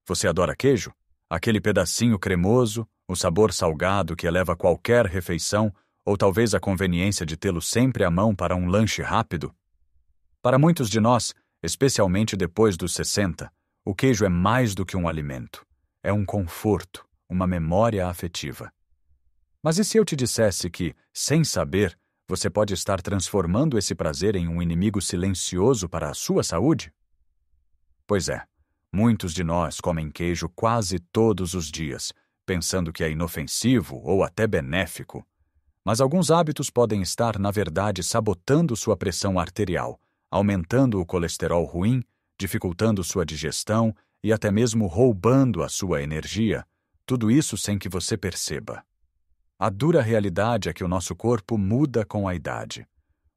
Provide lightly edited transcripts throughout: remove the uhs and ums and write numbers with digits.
Você adora queijo? Aquele pedacinho cremoso, o sabor salgado que eleva qualquer refeição, ou talvez a conveniência de tê-lo sempre à mão para um lanche rápido? Para muitos de nós, especialmente depois dos 60, o queijo é mais do que um alimento. É um conforto, uma memória afetiva. Mas e se eu te dissesse que, sem saber, você pode estar transformando esse prazer em um inimigo silencioso para a sua saúde? Pois é, muitos de nós comem queijo quase todos os dias, pensando que é inofensivo ou até benéfico. Mas alguns hábitos podem estar, na verdade, sabotando sua pressão arterial, aumentando o colesterol ruim, dificultando sua digestão e até mesmo roubando a sua energia, tudo isso sem que você perceba. A dura realidade é que o nosso corpo muda com a idade.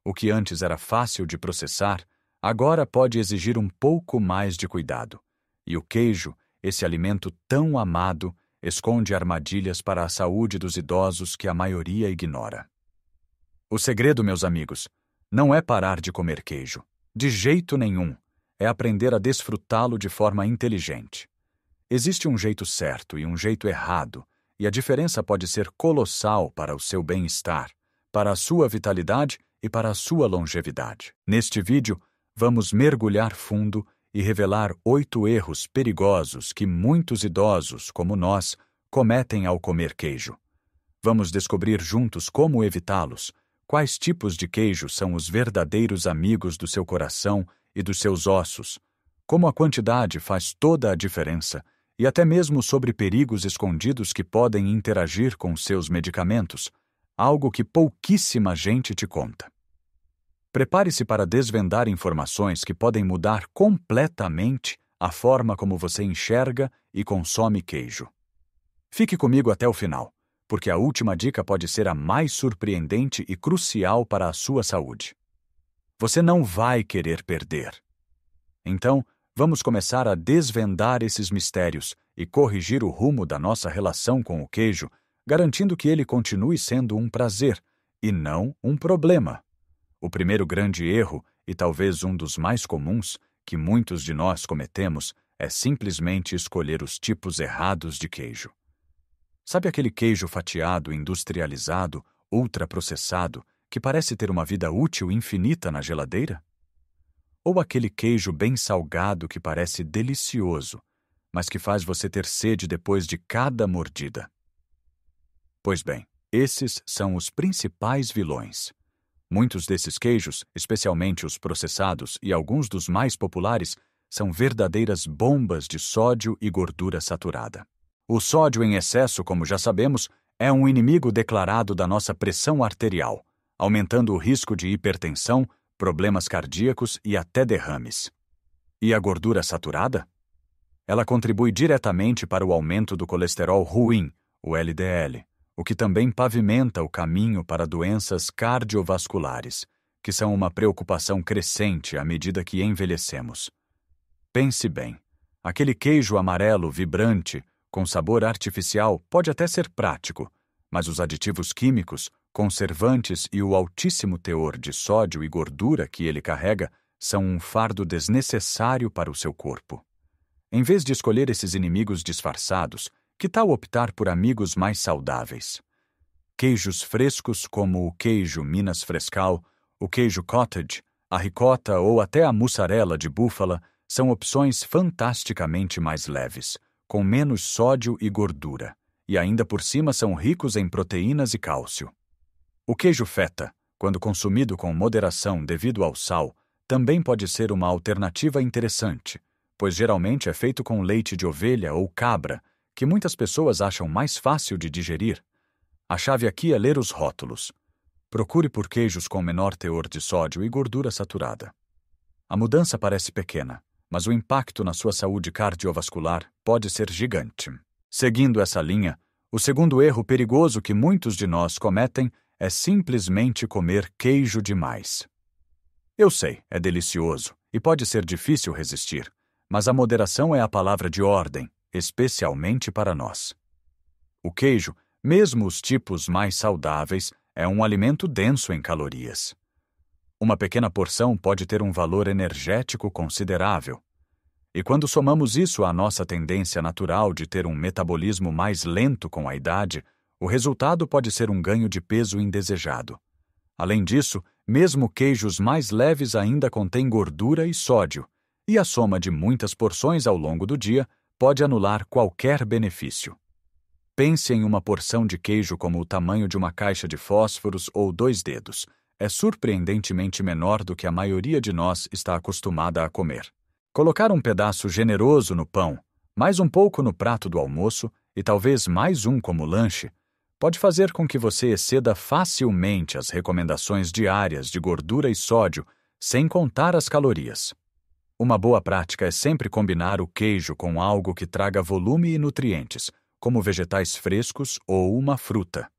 O que antes era fácil de processar, agora pode exigir um pouco mais de cuidado. E o queijo, esse alimento tão amado, esconde armadilhas para a saúde dos idosos que a maioria ignora. O segredo, meus amigos, não é parar de comer queijo. De jeito nenhum. É aprender a desfrutá-lo de forma inteligente. Existe um jeito certo e um jeito errado, e a diferença pode ser colossal para o seu bem-estar, para a sua vitalidade e para a sua longevidade. Neste vídeo, vamos mergulhar fundo e revelar 8 erros perigosos que muitos idosos, como nós, cometem ao comer queijo. Vamos descobrir juntos como evitá-los, quais tipos de queijo são os verdadeiros amigos do seu coração e dos seus ossos, como a quantidade faz toda a diferença, e até mesmo sobre perigos escondidos que podem interagir com seus medicamentos, algo que pouquíssima gente te conta. Prepare-se para desvendar informações que podem mudar completamente a forma como você enxerga e consome queijo. Fique comigo até o final, porque a última dica pode ser a mais surpreendente e crucial para a sua saúde. Você não vai querer perder. Então, vamos começar a desvendar esses mistérios e corrigir o rumo da nossa relação com o queijo, garantindo que ele continue sendo um prazer e não um problema. O primeiro grande erro, e talvez um dos mais comuns, que muitos de nós cometemos, é simplesmente escolher os tipos errados de queijo. Sabe aquele queijo fatiado, industrializado, ultraprocessado, que parece ter uma vida útil infinita na geladeira? Ou aquele queijo bem salgado que parece delicioso, mas que faz você ter sede depois de cada mordida? Pois bem, esses são os principais vilões. Muitos desses queijos, especialmente os processados e alguns dos mais populares, são verdadeiras bombas de sódio e gordura saturada. O sódio em excesso, como já sabemos, é um inimigo declarado da nossa pressão arterial, aumentando o risco de hipertensão, problemas cardíacos e até derrames. E a gordura saturada? Ela contribui diretamente para o aumento do colesterol ruim, o LDL, o que também pavimenta o caminho para doenças cardiovasculares, que são uma preocupação crescente à medida que envelhecemos. Pense bem, aquele queijo amarelo vibrante, com sabor artificial, pode até ser prático, mas os aditivos químicos, conservantes e o altíssimo teor de sódio e gordura que ele carrega são um fardo desnecessário para o seu corpo. Em vez de escolher esses inimigos disfarçados, que tal optar por amigos mais saudáveis? Queijos frescos como o queijo Minas Frescal, o queijo cottage, a ricota ou até a mussarela de búfala são opções fantasticamente mais leves, com menos sódio e gordura, e ainda por cima são ricos em proteínas e cálcio. O queijo feta, quando consumido com moderação devido ao sal, também pode ser uma alternativa interessante, pois geralmente é feito com leite de ovelha ou cabra, que muitas pessoas acham mais fácil de digerir. A chave aqui é ler os rótulos. Procure por queijos com menor teor de sódio e gordura saturada. A mudança parece pequena, mas o impacto na sua saúde cardiovascular pode ser gigante. Seguindo essa linha, o segundo erro perigoso que muitos de nós cometem é simplesmente comer queijo demais. Eu sei, é delicioso e pode ser difícil resistir, mas a moderação é a palavra de ordem, especialmente para nós. O queijo, mesmo os tipos mais saudáveis, é um alimento denso em calorias. Uma pequena porção pode ter um valor energético considerável. E quando somamos isso à nossa tendência natural de ter um metabolismo mais lento com a idade, o resultado pode ser um ganho de peso indesejado. Além disso, mesmo queijos mais leves ainda contêm gordura e sódio, e a soma de muitas porções ao longo do dia pode anular qualquer benefício. Pense em uma porção de queijo como o tamanho de uma caixa de fósforos ou 2 dedos. É surpreendentemente menor do que a maioria de nós está acostumada a comer. Colocar um pedaço generoso no pão, mais um pouco no prato do almoço e talvez mais um como lanche, pode fazer com que você exceda facilmente as recomendações diárias de gordura e sódio, sem contar as calorias. Uma boa prática é sempre combinar o queijo com algo que traga volume e nutrientes, como vegetais frescos ou uma fruta.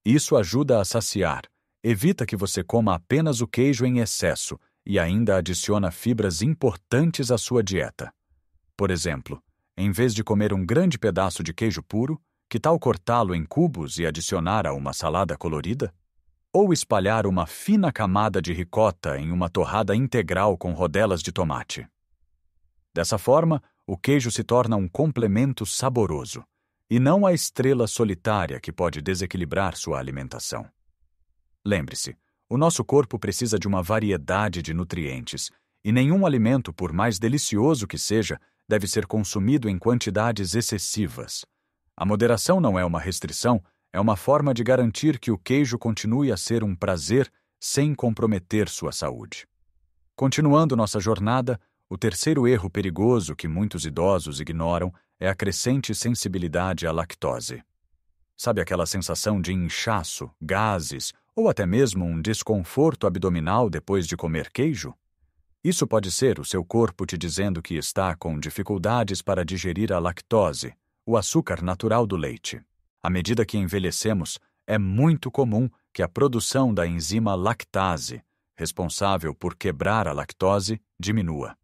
Isso ajuda a saciar, evita que você coma apenas o queijo em excesso e ainda adiciona fibras importantes à sua dieta. Por exemplo, em vez de comer um grande pedaço de queijo puro, que tal cortá-lo em cubos e adicionar a uma salada colorida? Ou espalhar uma fina camada de ricota em uma torrada integral com rodelas de tomate. Dessa forma, o queijo se torna um complemento saboroso, e não a estrela solitária que pode desequilibrar sua alimentação. Lembre-se, o nosso corpo precisa de uma variedade de nutrientes, e nenhum alimento, por mais delicioso que seja, deve ser consumido em quantidades excessivas. A moderação não é uma restrição, é uma forma de garantir que o queijo continue a ser um prazer sem comprometer sua saúde. Continuando nossa jornada, o terceiro erro perigoso que muitos idosos ignoram é a crescente sensibilidade à lactose. Sabe aquela sensação de inchaço, gases ou até mesmo um desconforto abdominal depois de comer queijo? Isso pode ser o seu corpo te dizendo que está com dificuldades para digerir a lactose, o açúcar natural do leite. À medida que envelhecemos, é muito comum que a produção da enzima lactase, responsável por quebrar a lactose, diminua.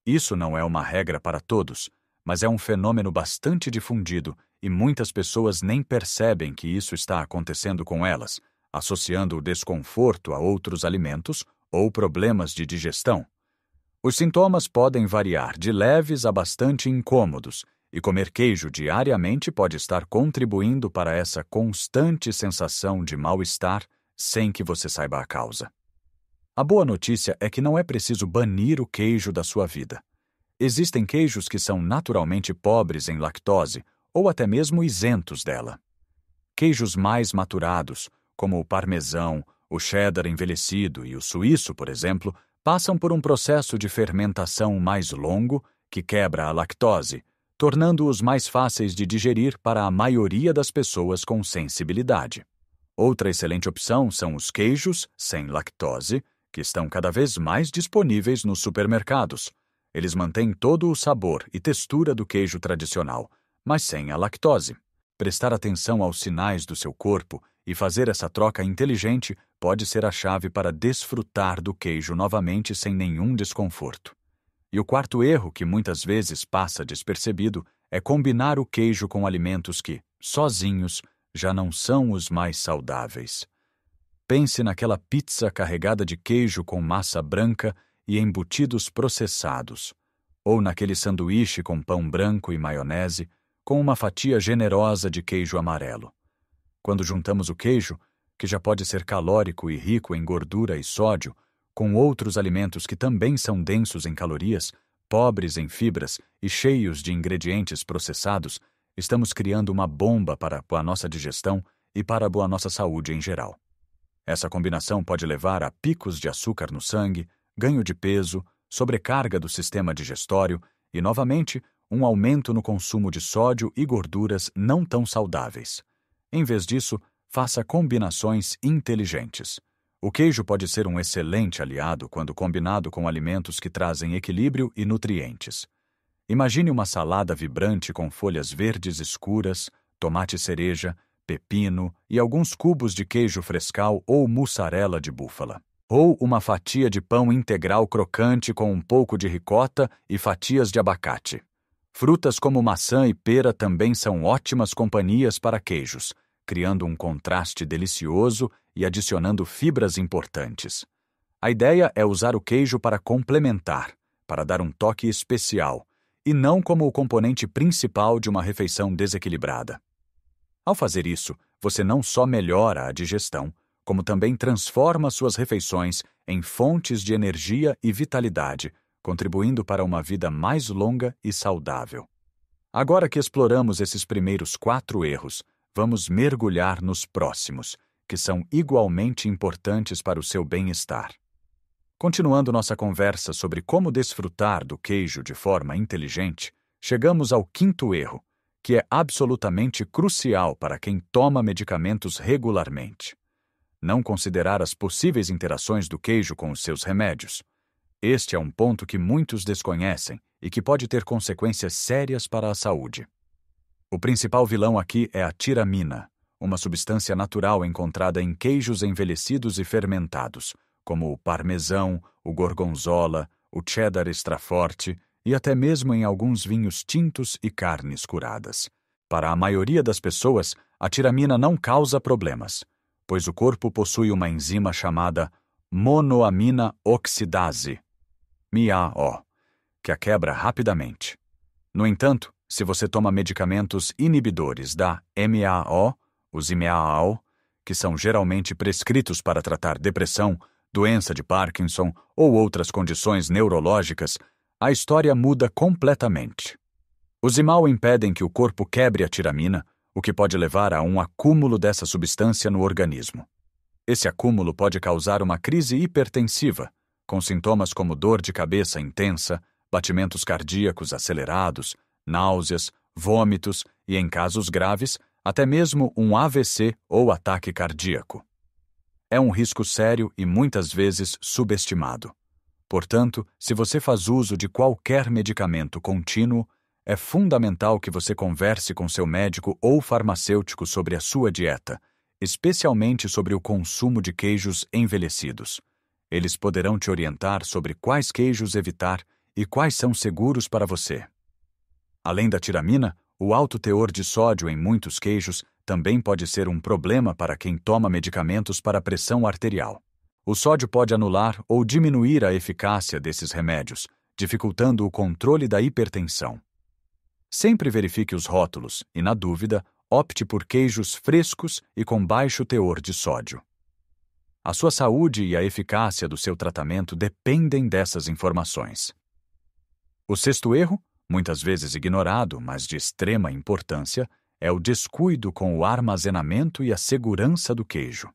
Isso não é uma regra para todos, mas é um fenômeno bastante difundido e muitas pessoas nem percebem que isso está acontecendo com elas, associando o desconforto a outros alimentos ou problemas de digestão. Os sintomas podem variar de leves a bastante incômodos, e comer queijo diariamente pode estar contribuindo para essa constante sensação de mal-estar sem que você saiba a causa. A boa notícia é que não é preciso banir o queijo da sua vida. Existem queijos que são naturalmente pobres em lactose ou até mesmo isentos dela. Queijos mais maturados, como o parmesão, o cheddar envelhecido e o suíço, por exemplo, passam por um processo de fermentação mais longo que quebra a lactose, tornando-os mais fáceis de digerir para a maioria das pessoas com sensibilidade. Outra excelente opção são os queijos sem lactose, que estão cada vez mais disponíveis nos supermercados. Eles mantêm todo o sabor e textura do queijo tradicional, mas sem a lactose. Prestar atenção aos sinais do seu corpo e fazer essa troca inteligente pode ser a chave para desfrutar do queijo novamente sem nenhum desconforto. E o quarto erro, que muitas vezes passa despercebido, é combinar o queijo com alimentos que, sozinhos, já não são os mais saudáveis. Pense naquela pizza carregada de queijo com massa branca e embutidos processados, ou naquele sanduíche com pão branco e maionese, com uma fatia generosa de queijo amarelo. Quando juntamos o queijo, que já pode ser calórico e rico em gordura e sódio, com outros alimentos que também são densos em calorias, pobres em fibras e cheios de ingredientes processados, estamos criando uma bomba para a nossa digestão e para a nossa saúde em geral. Essa combinação pode levar a picos de açúcar no sangue, ganho de peso, sobrecarga do sistema digestório e, novamente, um aumento no consumo de sódio e gorduras não tão saudáveis. Em vez disso, faça combinações inteligentes. O queijo pode ser um excelente aliado quando combinado com alimentos que trazem equilíbrio e nutrientes. Imagine uma salada vibrante com folhas verdes escuras, tomate cereja, pepino e alguns cubos de queijo frescal ou mussarela de búfala. Ou uma fatia de pão integral crocante com um pouco de ricota e fatias de abacate. Frutas como maçã e pera também são ótimas companhias para queijos, criando um contraste delicioso e adicionando fibras importantes. A ideia é usar o queijo para complementar, para dar um toque especial, e não como o componente principal de uma refeição desequilibrada. Ao fazer isso, você não só melhora a digestão, como também transforma suas refeições em fontes de energia e vitalidade, contribuindo para uma vida mais longa e saudável. Agora que exploramos esses primeiros 4 erros, vamos mergulhar nos próximos, que são igualmente importantes para o seu bem-estar. Continuando nossa conversa sobre como desfrutar do queijo de forma inteligente, chegamos ao 5º erro, que é absolutamente crucial para quem toma medicamentos regularmente: não considerar as possíveis interações do queijo com os seus remédios. Este é um ponto que muitos desconhecem e que pode ter consequências sérias para a saúde. O principal vilão aqui é a tiramina, uma substância natural encontrada em queijos envelhecidos e fermentados, como o parmesão, o gorgonzola, o cheddar extra forte e até mesmo em alguns vinhos tintos e carnes curadas. Para a maioria das pessoas, a tiramina não causa problemas, pois o corpo possui uma enzima chamada monoamina oxidase, MAO, que a quebra rapidamente. No entanto, se você toma medicamentos inibidores da MAO, os IMAO, que são geralmente prescritos para tratar depressão, doença de Parkinson ou outras condições neurológicas, a história muda completamente. Os IMAO impedem que o corpo quebre a tiramina, o que pode levar a um acúmulo dessa substância no organismo. Esse acúmulo pode causar uma crise hipertensiva, com sintomas como dor de cabeça intensa, batimentos cardíacos acelerados, náuseas, vômitos e, em casos graves, até mesmo um AVC ou ataque cardíaco. É um risco sério e muitas vezes subestimado. Portanto, se você faz uso de qualquer medicamento contínuo, é fundamental que você converse com seu médico ou farmacêutico sobre a sua dieta, especialmente sobre o consumo de queijos envelhecidos. Eles poderão te orientar sobre quais queijos evitar e quais são seguros para você. Além da tiramina, o alto teor de sódio em muitos queijos também pode ser um problema para quem toma medicamentos para pressão arterial. O sódio pode anular ou diminuir a eficácia desses remédios, dificultando o controle da hipertensão. Sempre verifique os rótulos e, na dúvida, opte por queijos frescos e com baixo teor de sódio. A sua saúde e a eficácia do seu tratamento dependem dessas informações. O 6º erro, muitas vezes ignorado, mas de extrema importância, é o descuido com o armazenamento e a segurança do queijo.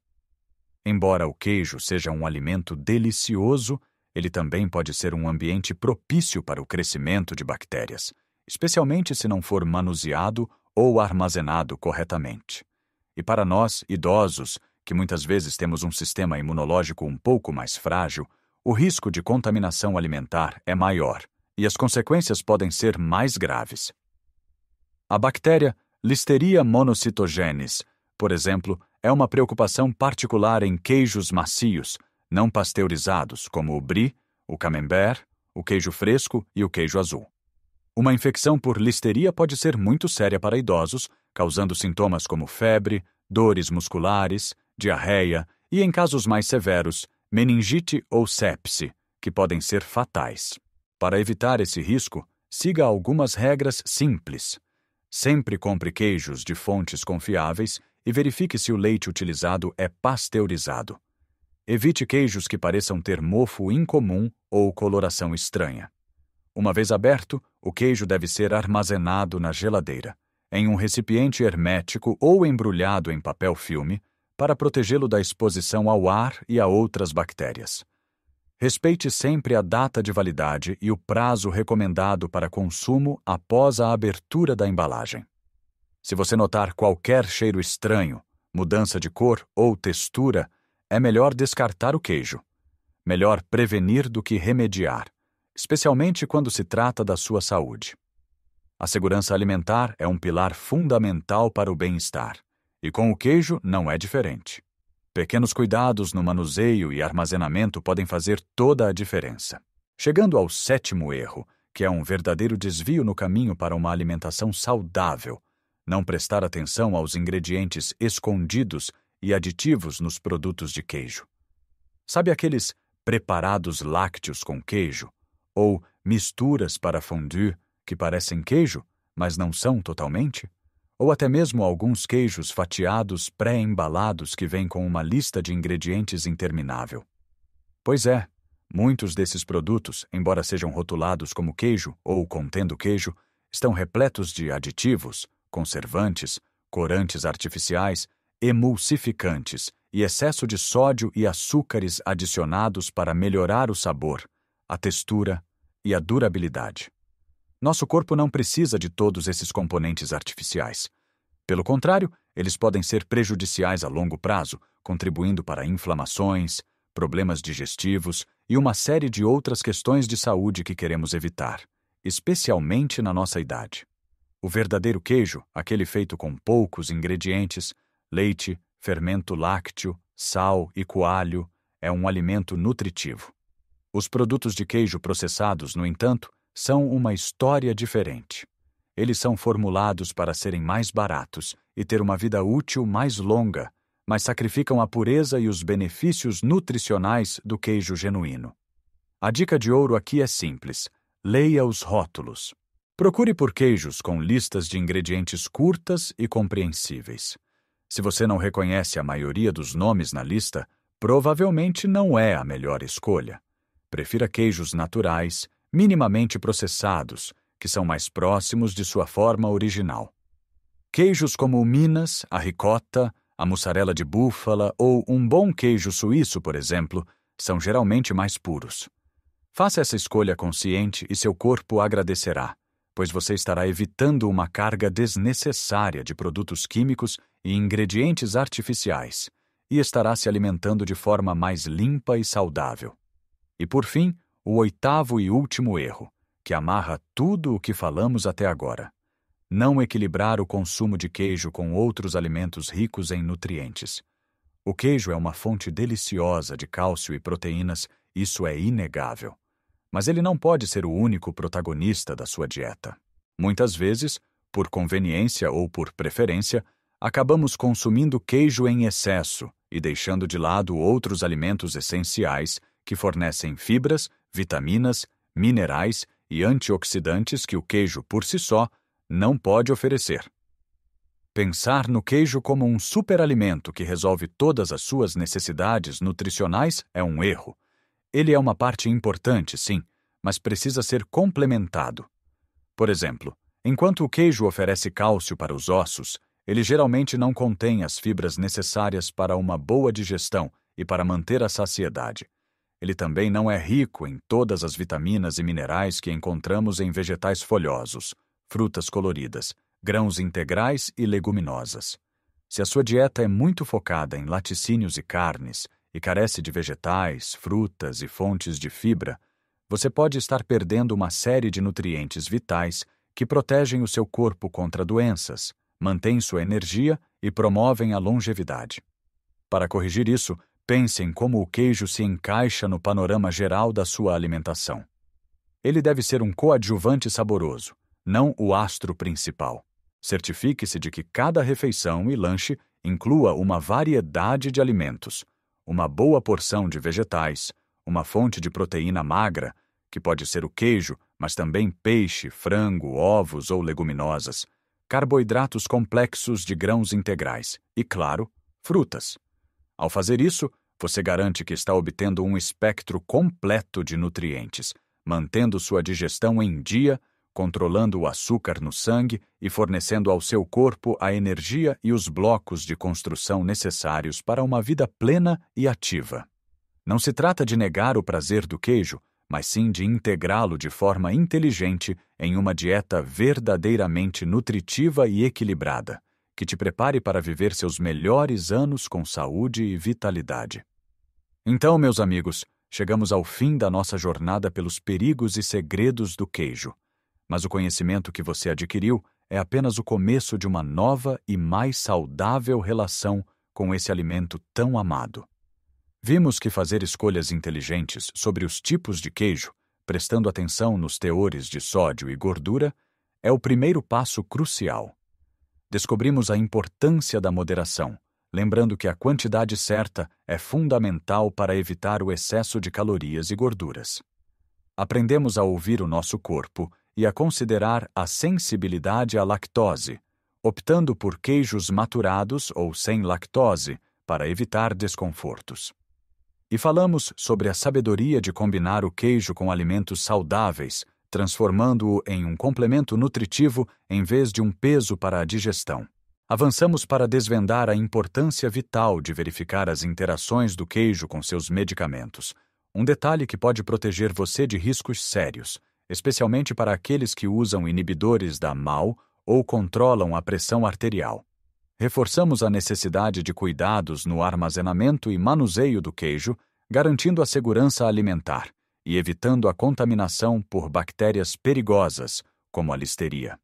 Embora o queijo seja um alimento delicioso, ele também pode ser um ambiente propício para o crescimento de bactérias, especialmente se não for manuseado ou armazenado corretamente. E para nós, idosos, que muitas vezes temos um sistema imunológico um pouco mais frágil, o risco de contaminação alimentar é maior e as consequências podem ser mais graves. A bactéria Listeria monocytogenes, por exemplo, é uma preocupação particular em queijos macios, não pasteurizados, como o brie, o camembert, o queijo fresco e o queijo azul. Uma infecção por listeria pode ser muito séria para idosos, causando sintomas como febre, dores musculares, diarreia e, em casos mais severos, meningite ou sepse, que podem ser fatais. Para evitar esse risco, siga algumas regras simples. Sempre compre queijos de fontes confiáveis e verifique se o leite utilizado é pasteurizado. Evite queijos que pareçam ter mofo incomum ou coloração estranha. Uma vez aberto, o queijo deve ser armazenado na geladeira, em um recipiente hermético ou embrulhado em papel filme, para protegê-lo da exposição ao ar e a outras bactérias. Respeite sempre a data de validade e o prazo recomendado para consumo após a abertura da embalagem. Se você notar qualquer cheiro estranho, mudança de cor ou textura, é melhor descartar o queijo. Melhor prevenir do que remediar, especialmente quando se trata da sua saúde. A segurança alimentar é um pilar fundamental para o bem-estar, e com o queijo não é diferente. Pequenos cuidados no manuseio e armazenamento podem fazer toda a diferença. Chegando ao 7º erro, que é um verdadeiro desvio no caminho para uma alimentação saudável, não prestar atenção aos ingredientes escondidos e aditivos nos produtos de queijo. Sabe aqueles preparados lácteos com queijo? Ou misturas para fondue, que parecem queijo, mas não são totalmente? Ou até mesmo alguns queijos fatiados pré-embalados que vêm com uma lista de ingredientes interminável. Pois é, muitos desses produtos, embora sejam rotulados como queijo ou contendo queijo, estão repletos de aditivos, conservantes, corantes artificiais, emulsificantes e excesso de sódio e açúcares adicionados para melhorar o sabor, a textura e a durabilidade. Nosso corpo não precisa de todos esses componentes artificiais. Pelo contrário, eles podem ser prejudiciais a longo prazo, contribuindo para inflamações, problemas digestivos e uma série de outras questões de saúde que queremos evitar, especialmente na nossa idade. O verdadeiro queijo, aquele feito com poucos ingredientes, leite, fermento lácteo, sal e coalho, é um alimento nutritivo. Os produtos de queijo processados, no entanto, são uma história diferente. Eles são formulados para serem mais baratos e ter uma vida útil mais longa, mas sacrificam a pureza e os benefícios nutricionais do queijo genuíno. A dica de ouro aqui é simples: leia os rótulos. Procure por queijos com listas de ingredientes curtas e compreensíveis. Se você não reconhece a maioria dos nomes na lista, provavelmente não é a melhor escolha. Prefira queijos naturais, minimamente processados, que são mais próximos de sua forma original. Queijos como o Minas, a ricota, a mussarela de búfala ou um bom queijo suíço, por exemplo, são geralmente mais puros. Faça essa escolha consciente e seu corpo agradecerá, pois você estará evitando uma carga desnecessária de produtos químicos e ingredientes artificiais e estará se alimentando de forma mais limpa e saudável. E por fim, o oitavo e último erro, que amarra tudo o que falamos até agora: não equilibrar o consumo de queijo com outros alimentos ricos em nutrientes. O queijo é uma fonte deliciosa de cálcio e proteínas, isso é inegável. Mas ele não pode ser o único protagonista da sua dieta. Muitas vezes, por conveniência ou por preferência, acabamos consumindo queijo em excesso e deixando de lado outros alimentos essenciais que fornecem fibras, vitaminas, minerais e antioxidantes que o queijo por si só não pode oferecer. Pensar no queijo como um superalimento que resolve todas as suas necessidades nutricionais é um erro. Ele é uma parte importante, sim, mas precisa ser complementado. Por exemplo, enquanto o queijo oferece cálcio para os ossos, ele geralmente não contém as fibras necessárias para uma boa digestão e para manter a saciedade. Ele também não é rico em todas as vitaminas e minerais que encontramos em vegetais folhosos, frutas coloridas, grãos integrais e leguminosas. Se a sua dieta é muito focada em laticínios e carnes e carece de vegetais, frutas e fontes de fibra, você pode estar perdendo uma série de nutrientes vitais que protegem o seu corpo contra doenças, mantêm sua energia e promovem a longevidade. Para corrigir isso, pense em como o queijo se encaixa no panorama geral da sua alimentação. Ele deve ser um coadjuvante saboroso, não o astro principal. Certifique-se de que cada refeição e lanche inclua uma variedade de alimentos, uma boa porção de vegetais, uma fonte de proteína magra, que pode ser o queijo, mas também peixe, frango, ovos ou leguminosas, carboidratos complexos de grãos integrais e, claro, frutas. Ao fazer isso, você garante que está obtendo um espectro completo de nutrientes, mantendo sua digestão em dia, controlando o açúcar no sangue e fornecendo ao seu corpo a energia e os blocos de construção necessários para uma vida plena e ativa. Não se trata de negar o prazer do queijo, mas sim de integrá-lo de forma inteligente em uma dieta verdadeiramente nutritiva e equilibrada, que te prepare para viver seus melhores anos com saúde e vitalidade. Então, meus amigos, chegamos ao fim da nossa jornada pelos perigos e segredos do queijo. Mas o conhecimento que você adquiriu é apenas o começo de uma nova e mais saudável relação com esse alimento tão amado. Vimos que fazer escolhas inteligentes sobre os tipos de queijo, prestando atenção nos teores de sódio e gordura, é o primeiro passo crucial. Descobrimos a importância da moderação, lembrando que a quantidade certa é fundamental para evitar o excesso de calorias e gorduras. Aprendemos a ouvir o nosso corpo e a considerar a sensibilidade à lactose, optando por queijos maturados ou sem lactose para evitar desconfortos. E falamos sobre a sabedoria de combinar o queijo com alimentos saudáveis, transformando-o em um complemento nutritivo em vez de um peso para a digestão. Avançamos para desvendar a importância vital de verificar as interações do queijo com seus medicamentos, um detalhe que pode proteger você de riscos sérios, especialmente para aqueles que usam inibidores da MAO ou controlam a pressão arterial. Reforçamos a necessidade de cuidados no armazenamento e manuseio do queijo, garantindo a segurança alimentar e evitando a contaminação por bactérias perigosas, como a listeria.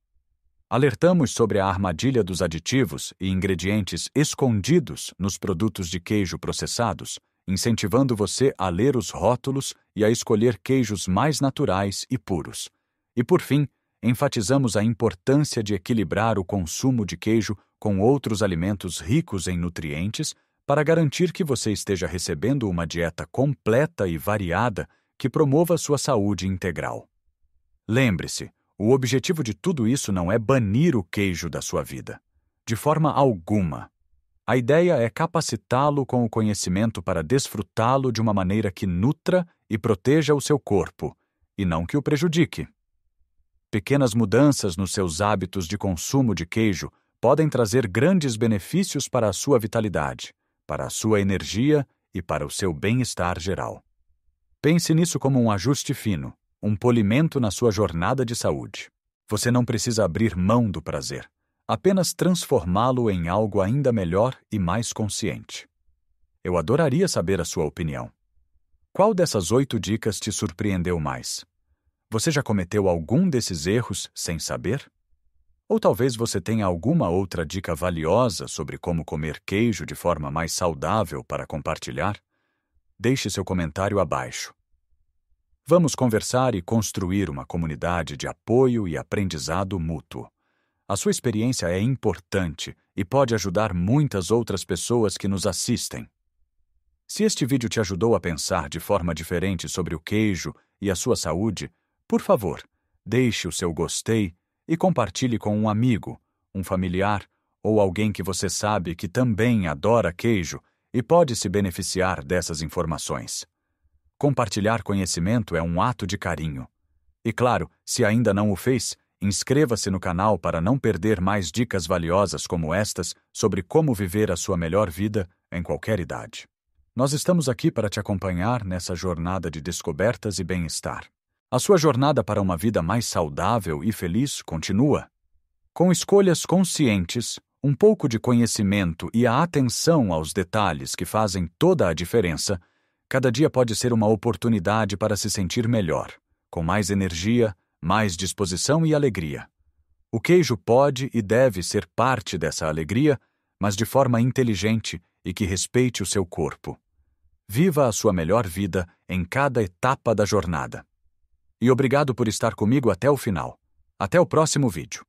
Alertamos sobre a armadilha dos aditivos e ingredientes escondidos nos produtos de queijo processados, incentivando você a ler os rótulos e a escolher queijos mais naturais e puros. E, por fim, enfatizamos a importância de equilibrar o consumo de queijo com outros alimentos ricos em nutrientes para garantir que você esteja recebendo uma dieta completa e variada que promova sua saúde integral. Lembre-se, o objetivo de tudo isso não é banir o queijo da sua vida. De forma alguma. A ideia é capacitá-lo com o conhecimento para desfrutá-lo de uma maneira que nutra e proteja o seu corpo, e não que o prejudique. Pequenas mudanças nos seus hábitos de consumo de queijo podem trazer grandes benefícios para a sua vitalidade, para a sua energia e para o seu bem-estar geral. Pense nisso como um ajuste fino, um polimento na sua jornada de saúde. Você não precisa abrir mão do prazer, apenas transformá-lo em algo ainda melhor e mais consciente. Eu adoraria saber a sua opinião. Qual dessas 8 dicas te surpreendeu mais? Você já cometeu algum desses erros sem saber? Ou talvez você tenha alguma outra dica valiosa sobre como comer queijo de forma mais saudável para compartilhar? Deixe seu comentário abaixo. Vamos conversar e construir uma comunidade de apoio e aprendizado mútuo. A sua experiência é importante e pode ajudar muitas outras pessoas que nos assistem. Se este vídeo te ajudou a pensar de forma diferente sobre o queijo e a sua saúde, por favor, deixe o seu gostei e compartilhe com um amigo, um familiar ou alguém que você sabe que também adora queijo e pode se beneficiar dessas informações. Compartilhar conhecimento é um ato de carinho. E claro, se ainda não o fez, inscreva-se no canal para não perder mais dicas valiosas como estas sobre como viver a sua melhor vida em qualquer idade. Nós estamos aqui para te acompanhar nessa jornada de descobertas e bem-estar. A sua jornada para uma vida mais saudável e feliz continua. Com escolhas conscientes, um pouco de conhecimento e a atenção aos detalhes que fazem toda a diferença, cada dia pode ser uma oportunidade para se sentir melhor, com mais energia, mais disposição e alegria. O queijo pode e deve ser parte dessa alegria, mas de forma inteligente e que respeite o seu corpo. Viva a sua melhor vida em cada etapa da jornada. E obrigado por estar comigo até o final. Até o próximo vídeo.